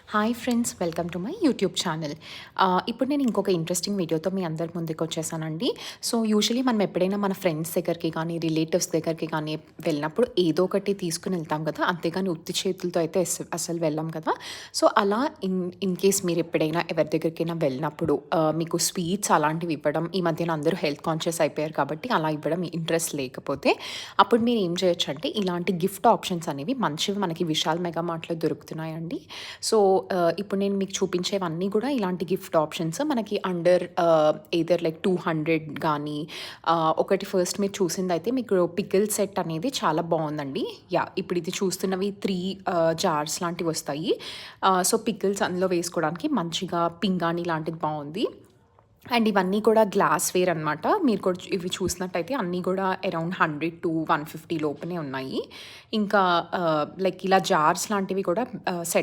Hi friends, welcome to my YouTube channel. ఇప్పుడు నేను ఇంకొక ఇంట్రెస్టింగ్ వీడియోతో మీ అందరి ముందుకు వచ్చేసానండి. సో యూజువలీ మనం ఎప్పుడైనా మన ఫ్రెండ్స్ దగ్గరికి కానీ, రిలేటివ్స్ దగ్గరికి కానీ వెళ్ళినప్పుడు ఏదో ఒకటి తీసుకుని వెళ్తాం కదా, అంతేగాని ఉత్తి చేతులతో అయితే అసలు వెళ్ళాం కదా. సో అలా ఇన్ కేస్ మీరు ఎప్పుడైనా ఎవరి దగ్గరికైనా వెళ్ళినప్పుడు మీకు స్వీట్స్ అలాంటివి ఇవ్వడం, ఈ మధ్యన అందరూ హెల్త్ కాన్షియస్ అయిపోయారు కాబట్టి అలా ఇవ్వడం ఇంట్రెస్ట్ లేకపోతే అప్పుడు మీరు ఏం చేయొచ్చు అంటే ఇలాంటి గిఫ్ట్ ఆప్షన్స్ అనేవి మంచివి మనకి విశాల్ మెగా మార్ట్‌లో దొరుకుతున్నాయండి. సో ఇప్పుడు నేను మీకు చూపించేవన్నీ కూడా ఇలాంటి గిఫ్ట్ ఆప్షన్స్ మనకి అండర్ ఎయిదర్ లైక్ 200 గానీ ఒకటి ఫస్ట్ మీరు చూసిందైతే మీకు పికిల్ సెట్ అనేది చాలా బావుందండి. యాహ్! ఇప్పుడు ఇది చూస్తున్నవి 3 జార్స్ లాంటివొస్తాయి. సో పికిల్స్ అందులో వేసుకోవడానికి మంచిగా పింగాణి లాంటిది బావుంది. అండ్ ఇవన్నీ కూడా గ్లాస్‌వేర్ అనమాట. మీరు కూడా ఇవి చూసినట్టయితే అన్నీ కూడా అరౌండ్ 100-150 లోపునే ఉన్నాయి. ఇంకా లైక్ ఇలా జార్స్ లాంటివి కూడా సెట్